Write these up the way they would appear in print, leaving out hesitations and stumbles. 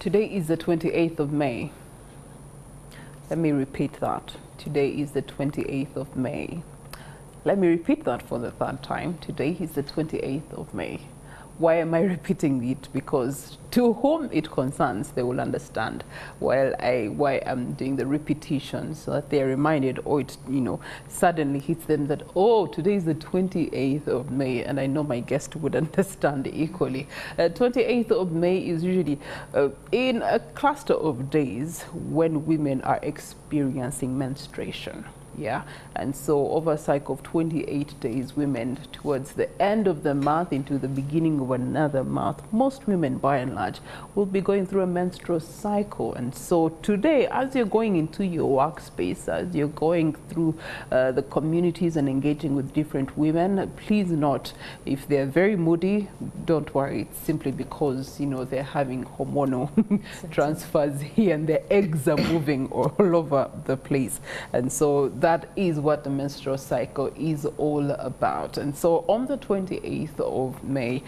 Today is the 28th of May. Let me repeat that. Today is the 28th of May. Let me repeat that for the third time. Today is the 28th of May. Why am I repeating it? Because to whom it concerns, they will understand why I'm doing the repetition, so that they are reminded, or it suddenly hits them that, oh, today is the 28th of May, and I know my guest would understand equally. 28th of May is usually in a cluster of days when women are experiencing menstruation. Yeah, and so over a cycle of 28 days, women towards the end of the month into the beginning of another month, most women by and large will be going through a menstrual cycle. And so today, as you're going into your workspace, as you're going through the communities and engaging with different women, please note, if they're very moody, don't worry. It's simply because they're having hormonal transfers here, and their eggs are moving all over the place. And so that is what the menstrual cycle is all about. And so on the 28th of May,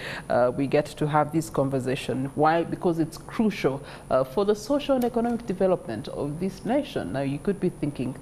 we get to have this conversation. Why? Because it's crucial for the social and economic development of this nation. Now, you could be thinking,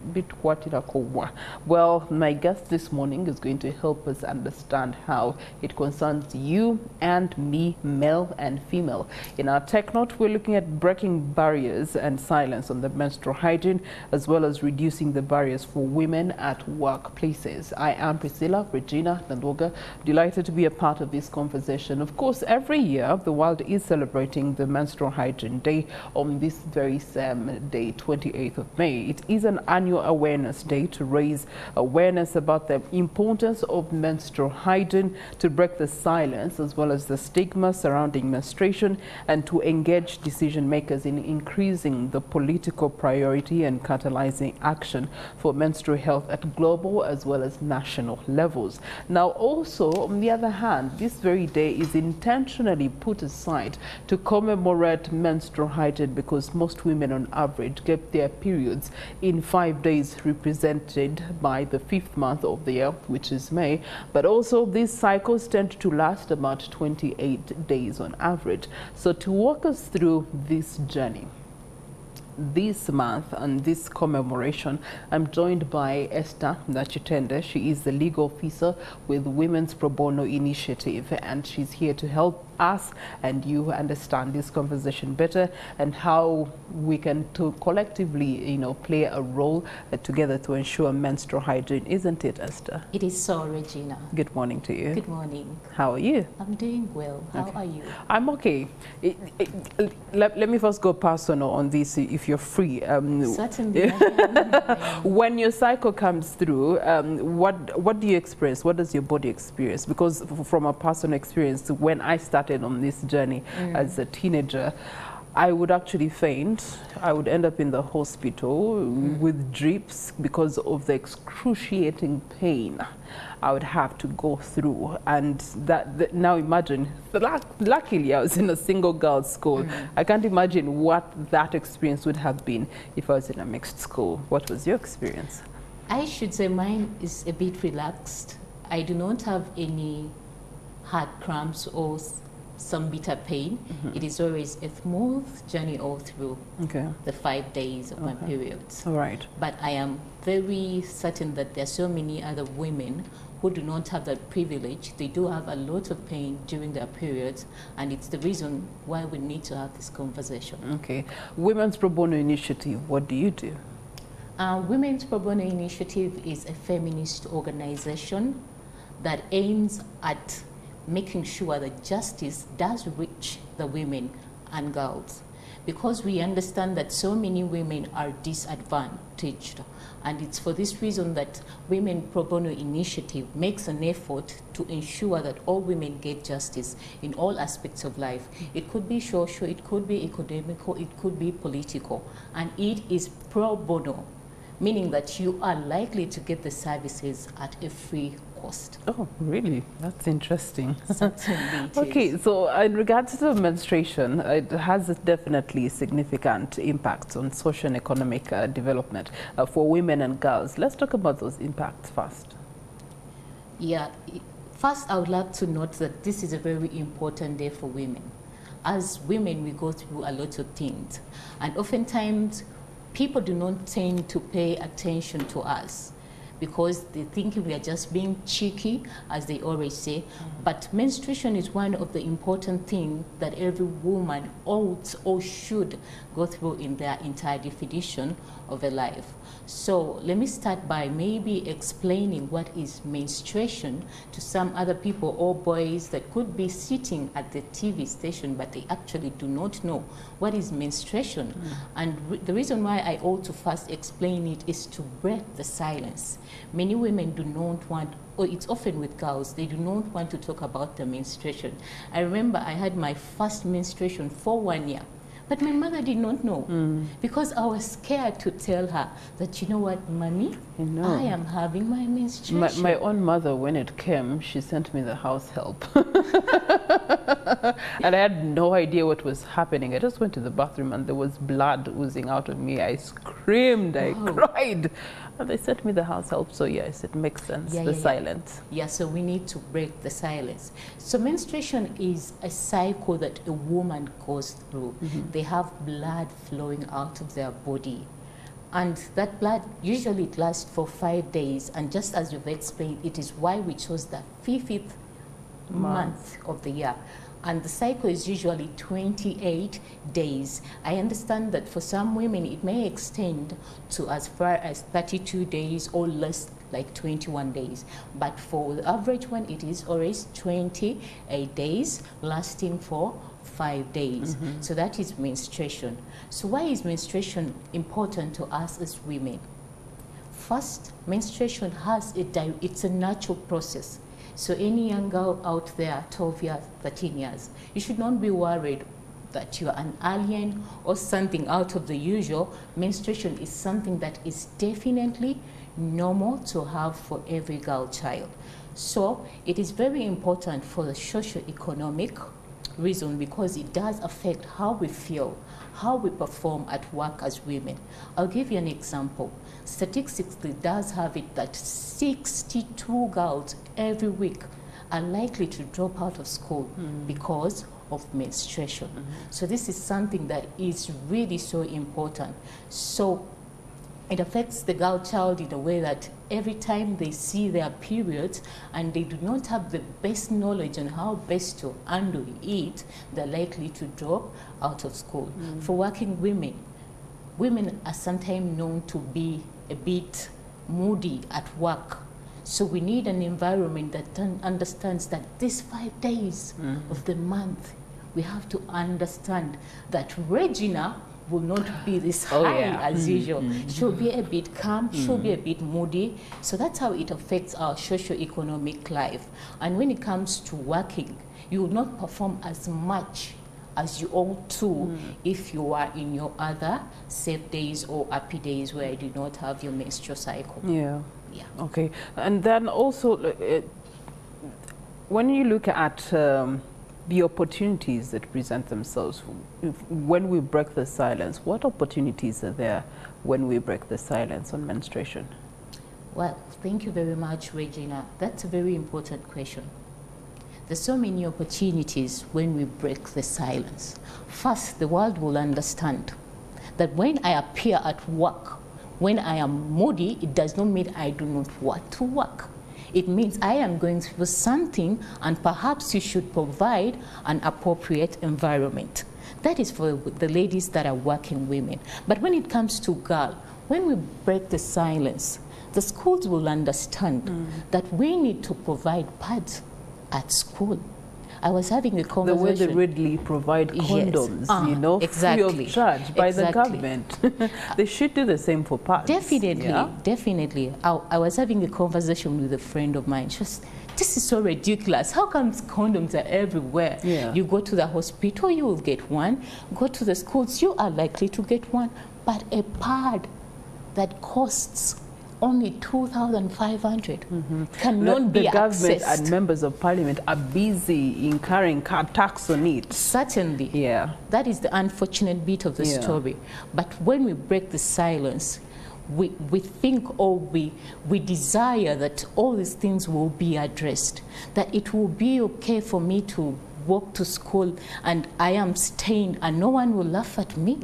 well, my guest this morning is going to help us understand how it concerns you and me, male and female. In our tech note, we're looking at breaking barriers and silence on the menstrual hygiene, as well as reducing the barriers for women at workplaces. I am Priscilla Regina Nandoga, delighted to be a part of this conversation. Of course, every year the world is celebrating the Menstrual Hygiene Day on this very same day, 28th of May. It is an annual awareness day to raise awareness about the importance of menstrual hygiene, to break the silence as well as the stigma surrounding menstruation, and to engage decision makers in increasing the political priority and catalyzing action for menstrual health at global as well as national levels. Now, also, on the other hand, this very day is intentionally put aside to commemorate menstrual hygiene, because most women on average get their periods in 5 days, represented by the 5th month of the year, which is May. But also, these cycles tend to last about 28 days on average. So to walk us through this journey this month and this commemoration, I'm joined by Esther Nakitende. She is the legal officer with Women's Probono Initiative, and she's here to help us and you understand this conversation better, and how we can collectively play a role together to ensure menstrual hygiene. Isn't it, Esther? It is so, Regina. Good morning to you. Good morning. How are you? I'm doing well. How are you? I'm okay. Let me first go personal on this, if you're free. Certainly. When your cycle comes through, what do you experience? What does your body experience? Because from a personal experience, when I started on this journey as a teenager, I would actually faint. I would end up in the hospital with drips because of the excruciating pain I would have to go through. And that now imagine, luckily I was in a single girls school. I can't imagine what that experience would have been if I was in a mixed school. What was your experience? I should say mine is a bit relaxed. I do not have any hard cramps or some bitter pain. It is always a smooth journey all through the 5 days of my periods. All right. But I am very certain that there are so many other women who do not have that privilege. They do have a lot of pain during their periods, and it's the reason why we need to have this conversation. Okay. Women's Pro Bono Initiative, what do you do? Women's Pro Bono Initiative is a feminist organization that aims at making sure that justice does reach the women and girls, because we understand that so many women are disadvantaged, and it's for this reason that Women Pro Bono Initiative makes an effort to ensure that all women get justice in all aspects of life. It could be social, it could be economical, it could be political, and it is pro bono, meaning that you are likely to get the services at a free cost. Oh, really? That's interesting. Certainly it Okay, is. so in regards to menstruation, it has definitely significant impacts on social and economic development for women and girls. Let's talk about those impacts first. Yeah, first I would like to note that this is a very important day for women. as women, we go through a lot of things. And oftentimes, people do not tend to pay attention to us because they think we are just being cheeky, as they always say. But menstruation is one of the important things that every woman ought or should go through in their entire definition of a life. So let me start by maybe explaining what is menstruation to some other people or boys that could be sitting at the TV station, but they actually do not know what is menstruation. And the reason why I ought to first explain it is to break the silence. Many women do not want, or it's often with girls, they do not want to talk about the menstruation. I remember I had my first menstruation for 1 year. But my mother did not know because I was scared to tell her that, you know what, Mommy, I am having my menstruation. My own mother, when it came, she sent me the house help. And I had no idea what was happening. I just went to the bathroom and there was blood oozing out of me. I screamed, I cried. And they sent me the house help. So yes, it makes sense, silence. Yeah, so we need to break the silence. So menstruation is a cycle that a woman goes through. They have blood flowing out of their body. And that blood, usually it lasts for 5 days. And just as you've explained, it is why we chose the 50th month of the year. And the cycle is usually 28 days. I understand that for some women, it may extend to as far as 32 days or less, like 21 days. But for the average one, it is always 28 days, lasting for 5 days. So that is menstruation. So why is menstruation important to us as women? First, menstruation it's a natural process. So any young girl out there, 12 years, 13 years, you should not be worried that you are an alien or something out of the usual. Menstruation is something that is definitely normal to have for every girl child. So it is very important for the socio-economic reason because it does affect how we feel, how we perform at work as women. I'll give you an example. Statistically does have it that 62 girls every week are likely to drop out of school because of menstruation. So this is something that is really so important. So it affects the girl child in a way that every time they see their periods and they do not have the best knowledge on how best to handle it, they're likely to drop out of school. For working women, women are sometimes known to be a bit moody at work. So we need an environment that understands that these 5 days of the month, we have to understand that Regina will not be this high as usual. She'll be a bit calm, she'll be a bit moody. So that's how it affects our socio-economic life. And when it comes to working, you will not perform as much as you ought to if you are in your other safe days or happy days where you do not have your menstrual cycle. Yeah. Okay. And then also, when you look at the opportunities that present themselves when we break the silence, what opportunities are there when we break the silence on menstruation? Well, thank you very much, Regina. That's a very important question. There's so many opportunities when we break the silence. First, the world will understand that when I appear at work, when I am moody, it does not mean I do not want to work. It means I am going through something and perhaps you should provide an appropriate environment. That is for the ladies that are working women. But when it comes to girls, when we break the silence, the schools will understand that we need to provide pads at school. I was having a conversation. The way they readily provide condoms, you know, free of charge by the government. They should do the same for pads. Definitely, definitely. I was having a conversation with a friend of mine. She was, this is so ridiculous. How come condoms are everywhere? You go to the hospital, you will get one. Go to the schools, you are likely to get one. But a pad that costs only 2,500 cannot be accessed. The government and members of parliament are busy incurring tax on it. Certainly. That is the unfortunate bit of the story. But when we break the silence, we think or we desire that all these things will be addressed, that it will be okay for me to walk to school and I am stained and no one will laugh at me.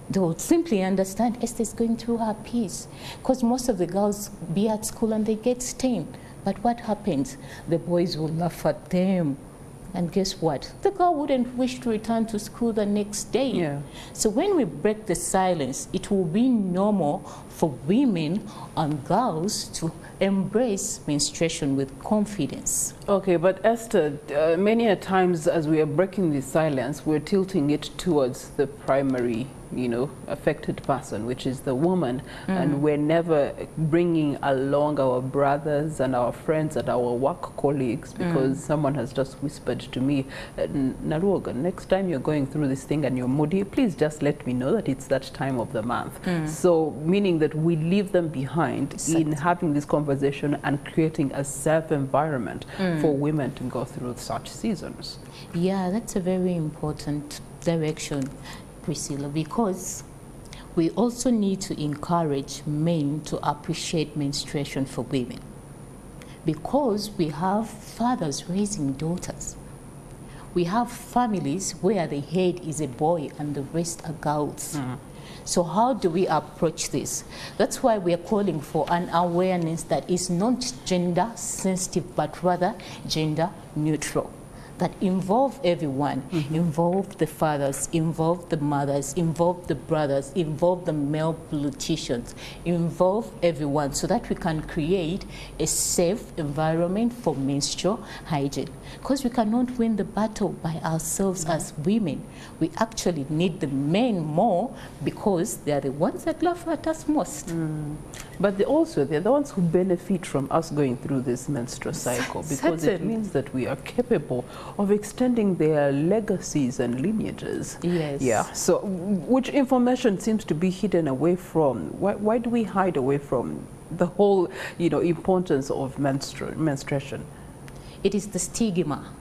They will simply understand Esther is going through her piece. Because most of the girls be at school and they get stained. But what happens? The boys will laugh at them. And guess what? The girl wouldn't wish to return to school the next day. Yeah. So when we break the silence, it will be normal for women and girls to embrace menstruation with confidence. Okay, but Esther, many a times as we are breaking the silence, we're tilting it towards the primary, affected person, which is the woman. And we're never bringing along our brothers and our friends and our work colleagues, because someone has just whispered to me, Naruoga, next time you're going through this thing and you're moody, please just let me know that it's that time of the month. So meaning that we leave them behind in having this conversation and creating a safe environment for women to go through such seasons. Yeah, that's a very important direction, Priscilla, because we also need to encourage men to appreciate menstruation for women, because we have fathers raising daughters. We have families where the head is a boy and the rest are girls. So how do we approach this? That's why we are calling for an awareness that is not gender sensitive, but rather gender neutral, that involve everyone, involve the fathers, involve the mothers, involve the brothers, involve the male politicians, involve everyone, so that we can create a safe environment for menstrual hygiene. Because we cannot win the battle by ourselves as women. We actually need the men more, because they are the ones that laugh at us most. But they're the ones who benefit from us going through this menstrual cycle, because it means that we are capable of extending their legacies and lineages. Yes. Yeah. So which information seems to be hidden away from? Why do we hide away from the whole, importance of menstruation? It is the stigma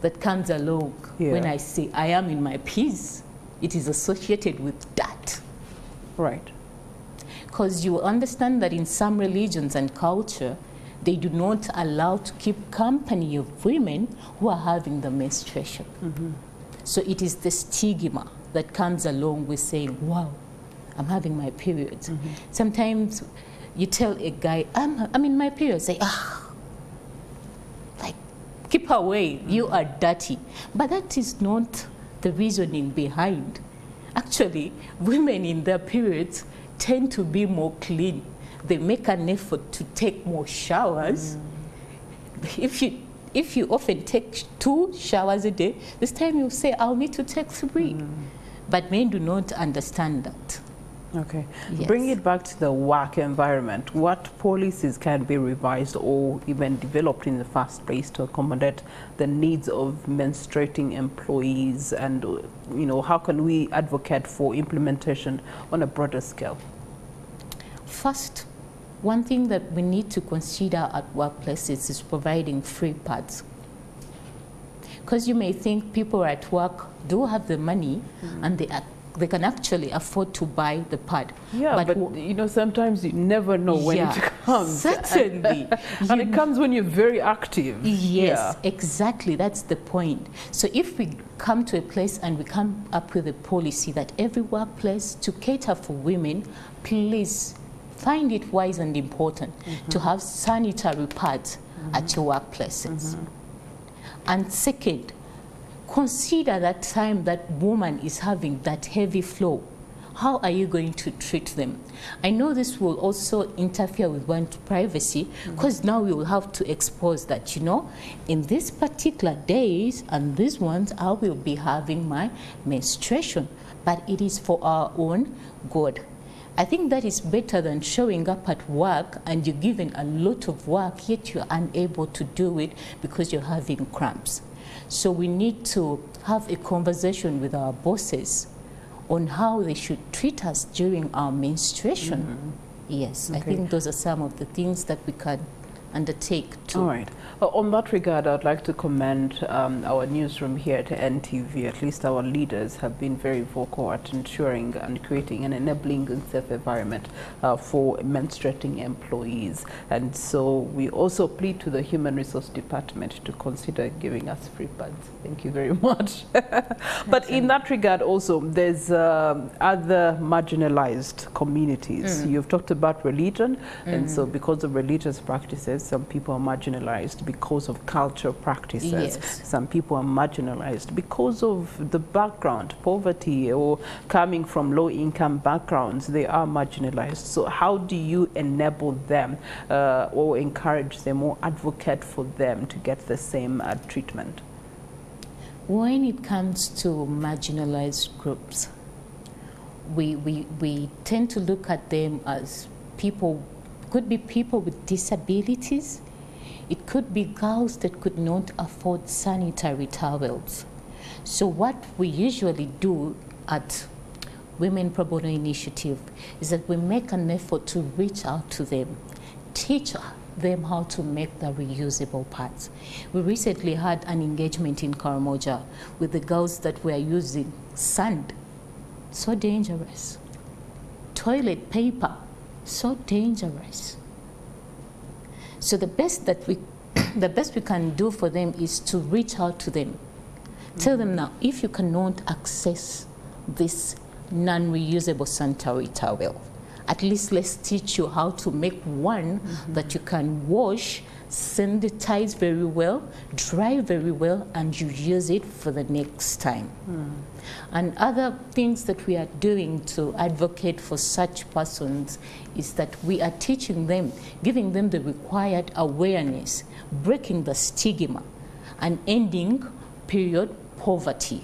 that comes along when I say I am in my peace. It is associated with that. Right. Because you understand that in some religions and culture, they do not allow to keep company of women who are having the menstruation. So it is the stigma that comes along with saying, wow, I'm having my periods. Sometimes you tell a guy, I'm in my period, say, like, keep away, you are dirty. But that is not the reasoning behind. Actually, women in their periods tend to be more clean. They make an effort to take more showers. If you often take 2 showers a day, this time you say, I'll need to take 3. But men do not understand that. Okay. Yes. Bring it back to the work environment. What policies can be revised or even developed in the first place to accommodate the needs of menstruating employees, and how can we advocate for implementation on a broader scale? First, one thing that we need to consider at workplaces is providing free pads. Because you may think people at work do have the money and they can actually afford to buy the pad. Yeah, but sometimes you never know when it comes. Certainly. And it comes when you're very active. Yes, exactly. That's the point. So if we come to a place and we come up with a policy that every workplace, to cater for women, please find it wise and important to have sanitary pads at your workplaces. And second, consider that time that woman is having that heavy flow. How are you going to treat them? I know this will also interfere with one's privacy, because now we will have to expose that, in these particular days and these ones, I will be having my menstruation. But it is for our own good. I think that is better than showing up at work and you're given a lot of work, yet you're unable to do it because you're having cramps. So we need to have a conversation with our bosses on how they should treat us during our menstruation. Yes, okay. I think those are some of the things that we can undertake to. All right. On that regard, I'd like to commend our newsroom here at NTV. At least our leaders have been very vocal at ensuring and creating an enabling and safe environment for menstruating employees. And so we also plead to the Human Resource Department to consider giving us free pads. Thank you very much. But in that regard also, there's other marginalized communities. You've talked about religion, and so because of religious practices, some people are marginalized because of cultural practices. Yes. Some people are marginalized because of the background, poverty, or coming from low-income backgrounds. They are marginalized. So how do you enable them or encourage them or advocate for them to get the same treatment? When it comes to marginalized groups, we tend to look at them as people, could be people with disabilities. It could be girls that could not afford sanitary towels. So what we usually do at Women Probono Initiative is that we make an effort to reach out to them, teach them how to make the reusable pads. We recently had an engagement in Karamoja with the girls that were using sand, so dangerous. Toilet paper, so dangerous. So the best we can do for them is to reach out to them. Tell them now, if you cannot access this non-reusable sanitary towel, at least let's teach you how to make one that you can wash, sanitize very well, dry very well, and you use it for the next time. And other things that we are doing to advocate for such persons is that we are teaching them, giving them the required awareness, breaking the stigma, and ending period poverty.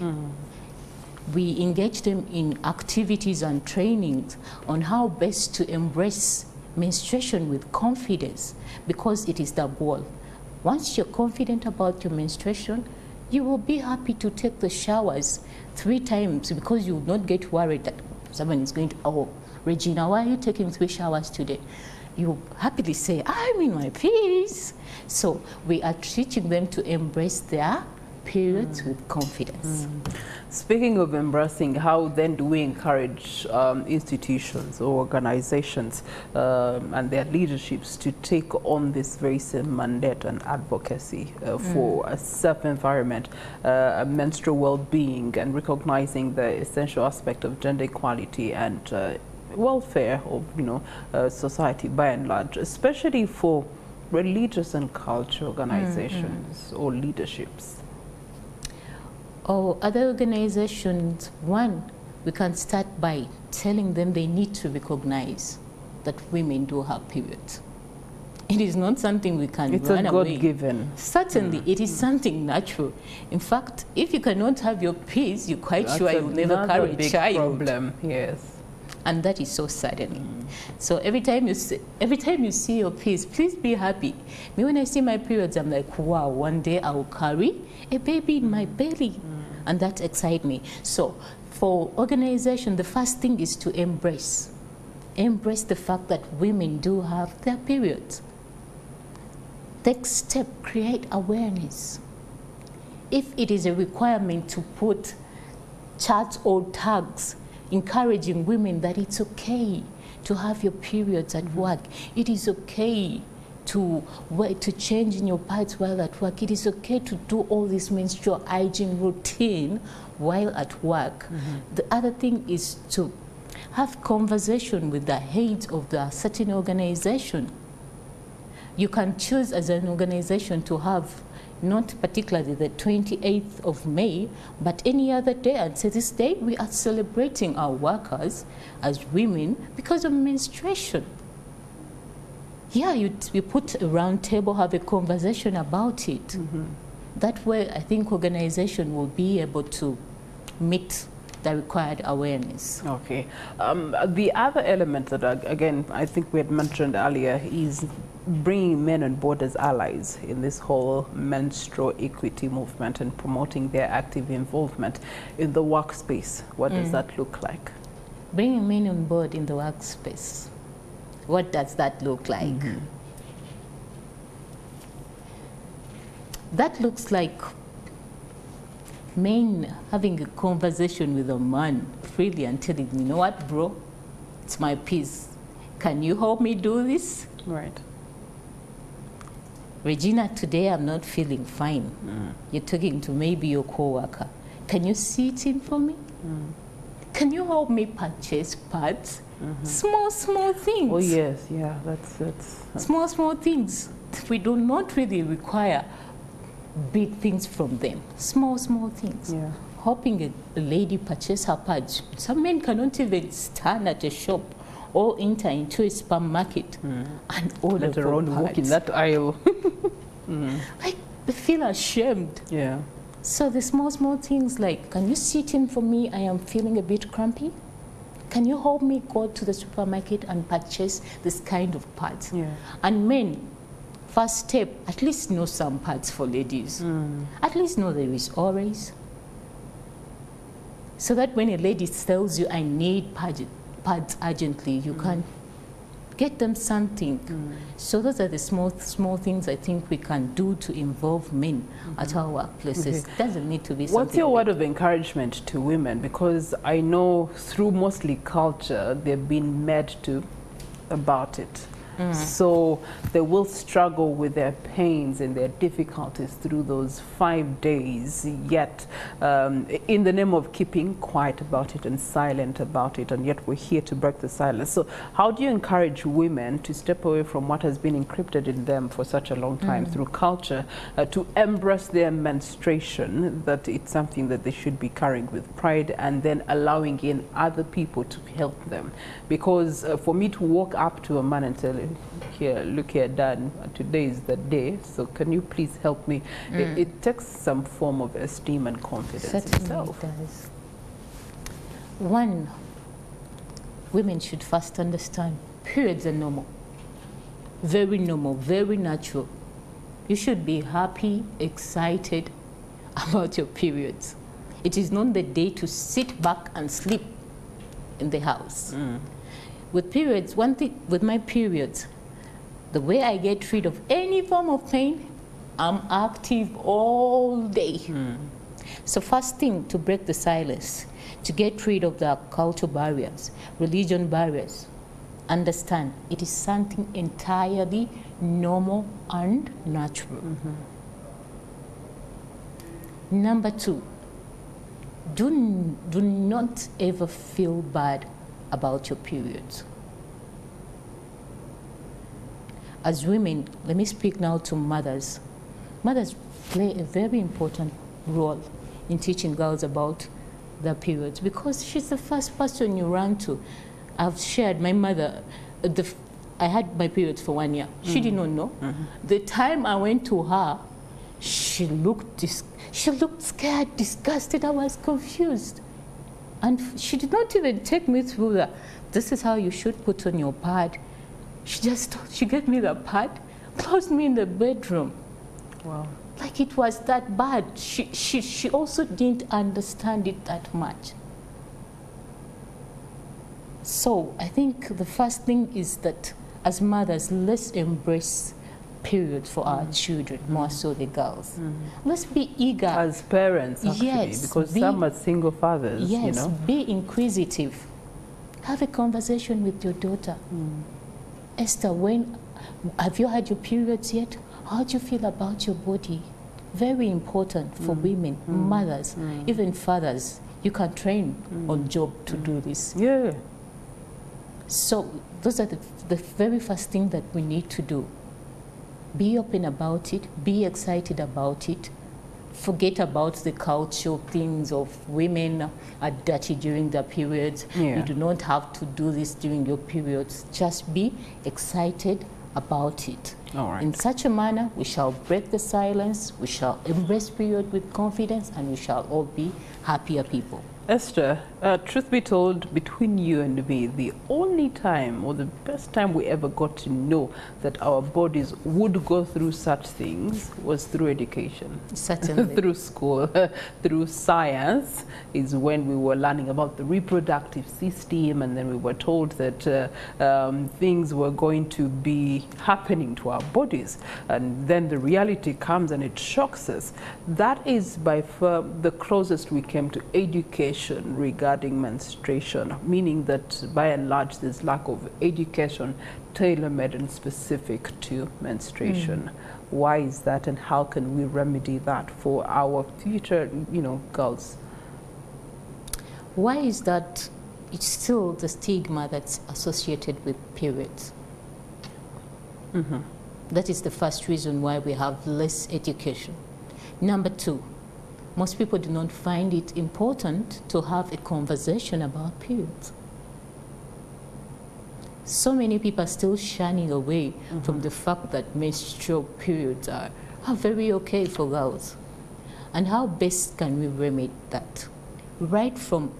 We engage them in activities and trainings on how best to embrace menstruation with confidence, because it is the goal. Once you're confident about your menstruation, you will be happy to take the showers 3 times, because you will not get worried that someone is going to, oh, Regina, why are you taking 3 showers today? You happily say, I'm in my peace. So we are teaching them to embrace their periods with confidence. Speaking of embracing, how then do we encourage institutions or organizations and their leaderships to take on this very same mandate and advocacy for a safe environment, menstrual well-being, and recognizing the essential aspect of gender equality and welfare of society by and large, especially for religious and cultural organizations or leaderships? Or other organizations, one, we can start by telling them they need to recognize that women do have periods. It is not something we can run away. It's a God-given. Certainly, it is something natural. In fact, if you cannot have your peace, you're quite sure you'll never carry a child. Problem. Yes. And that is so saddening. So every time you see your peace, please be happy. Me, when I see my periods, I'm like, wow, one day I will carry a baby in my belly. And that excites me. So for organization, the first thing is to embrace the fact that women do have their periods. Next step, create awareness. If it is a requirement to put charts or tags encouraging women that it's okay to have your periods at work, it is okay to change in your pads while at work, it is okay to do all this menstrual hygiene routine while at work. The other thing is to have conversation with the heads of the certain organization. You can choose as an organization to have not particularly the 28th of May, but any other day, and say this day we are celebrating our workers as women because of menstruation. Yeah, you put a round table, have a conversation about it. That way, I think organization will be able to meet the required awareness. Okay. The other element that, again, I think we had mentioned earlier is bringing men on board as allies in this whole menstrual equity movement and promoting their active involvement in the workspace. What does that look like? Bringing men on board in the workspace. What does that look like? What does that look like? What does that look like? Bringing men on board in the workspace. What does that look like? Bringing men on board in the workspace. What does that look like? What does that look like? Bringing men on board in the workspace. What does that look like? That looks like men having a conversation with a man freely and telling him, you know what, bro, it's my piece. Can you help me do this? Right. Regina, today I'm not feeling fine. You're talking to maybe your co-worker. Can you sit in for me? Can you help me purchase pads? Small things. Oh yes, yeah, that's Small things. We do not really require big things from them. Small things. Yeah. Helping a lady purchase her pads. Some men cannot even stand at a shop or enter into a supermarket and order let alone walk in that aisle. Like, they feel ashamed. Yeah. So the small things like, can you sit in for me? I am feeling a bit crampy. Can you help me go to the supermarket and purchase this kind of pads? Yeah. And men, first step, at least know some pads for ladies. At least know there is always. So that when a lady tells you, I need pads urgently, you can get them something. So those are the small things I think we can do to involve men at our workplaces. It doesn't need to be something. What's your word of encouragement to women? Because I know through mostly culture, they've been made to about it. So they will struggle with their pains and their difficulties through those 5 days, yet in the name of keeping quiet about it and silent about it, and yet we're here to break the silence. So how do you encourage women to step away from what has been encrypted in them for such a long time through culture, to embrace their menstruation, that it's something that they should be carrying with pride, and then allowing in other people to help them? Because for me to walk up to a man and tell him, here, look here, Dad, today is the day, so can you please help me? It takes some form of esteem and confidence itself. It does. One, women should first understand periods are normal, very natural. You should be happy, excited about your periods. It is not the day to sit back and sleep in the house. With periods, one thing with my periods, the way I get rid of any form of pain, I'm active all day. So first thing, to break the silence, to get rid of the cultural barriers, religion barriers, understand it is something entirely normal and natural. Number two, do not ever feel bad about your periods. As women, let me speak now to mothers. Mothers play a very important role in teaching girls about their periods, because she's the first person you run to. I've shared my mother, I had my periods for 1 year. She did not know. The time I went to her, she looked scared, disgusted. I was confused. And she did not even take me through that. This is how you should put on your pad. She gave me the pad, closed me in the bedroom. Wow. Like it was that bad. She also didn't understand it that much. So I think the first thing is that as mothers, let's embrace periods for our children, more so the girls. Let's be eager. As parents, actually, Yes, because some are single fathers, Yes, you know. be inquisitive. Have a conversation with your daughter. Esther, have you had your periods yet? How do you feel about your body? Very important for women, mothers, even fathers. You can train on job to do this. Yeah. So those are the very first thing that we need to do. Be open about it, be excited about it. Forget about the cultural things of women are dirty during their periods. Yeah. You do not have to do this during your periods. Just be excited about it. All right. In such a manner, we shall break the silence, we shall embrace period with confidence, and we shall all be happier people. Esther, truth be told, between you and me, the only time or the best time we ever got to know that our bodies would go through such things was through education. Certainly. Through school, through science, is when we were learning about the reproductive system, and then we were told that things were going to be happening to our bodies. And then the reality comes and it shocks us. That is by far the closest we came to education regarding menstruation, meaning that by and large there's lack of education tailor-made and specific to menstruation. Why is that, and how can we remedy that for our future, girls? Why is that? It's still the stigma that's associated with periods. That is the first reason why we have less education. Number two, most people do not find it important to have a conversation about periods. So many people are still shunning away from the fact that menstrual periods are very okay for girls. And how best can we remedy that? Right from,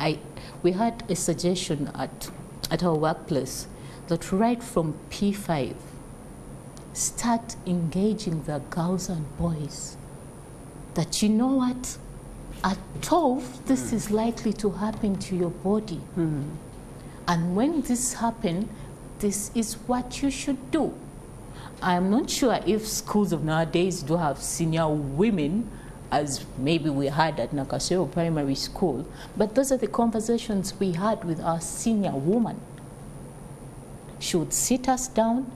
we had a suggestion at our workplace that right from P5, start engaging the girls and boys that, you know what, at 12, this is likely to happen to your body. And when this happens, this is what you should do. I'm not sure if schools of nowadays do have senior women, as maybe we had at Nakasero Primary School, but those are the conversations we had with our senior woman. She would sit us down,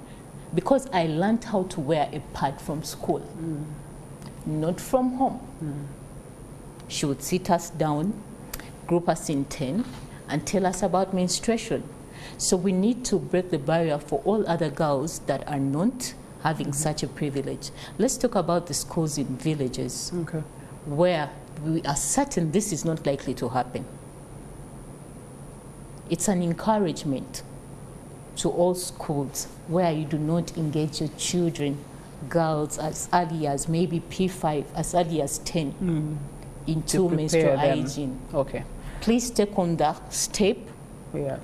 because I learned how to wear a pad from school, not from home. She would sit us down, group us in 10, and tell us about menstruation. So we need to break the barrier for all other girls that are not having such a privilege. Let's talk about the schools in villages, where we are certain this is not likely to happen. It's an encouragement to all schools where you do not engage your children, girls, as early as maybe P5, as early as 10. Into menstrual hygiene. Please take on that step.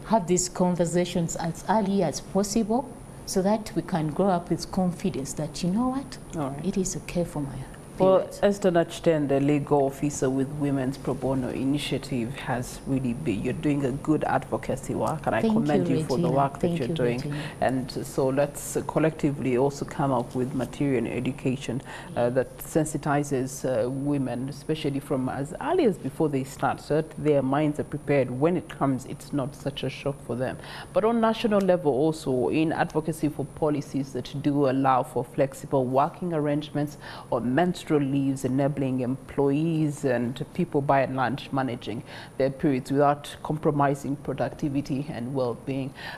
Have these conversations as early as possible, so that we can grow up with confidence that, you know what, it is okay for my period. Well, Esther Nakitende, the legal officer with Women's Probono Initiative, has really been, you're doing a good advocacy work, and I commend you for the work that you're doing. And so let's collectively also come up with material and education that sensitizes women, especially from as early as before they start, so that their minds are prepared. When it comes, it's not such a shock for them. But on national level also, in advocacy for policies that do allow for flexible working arrangements or menstrual leaves, enabling employees and people by and large managing their periods without compromising productivity and well-being.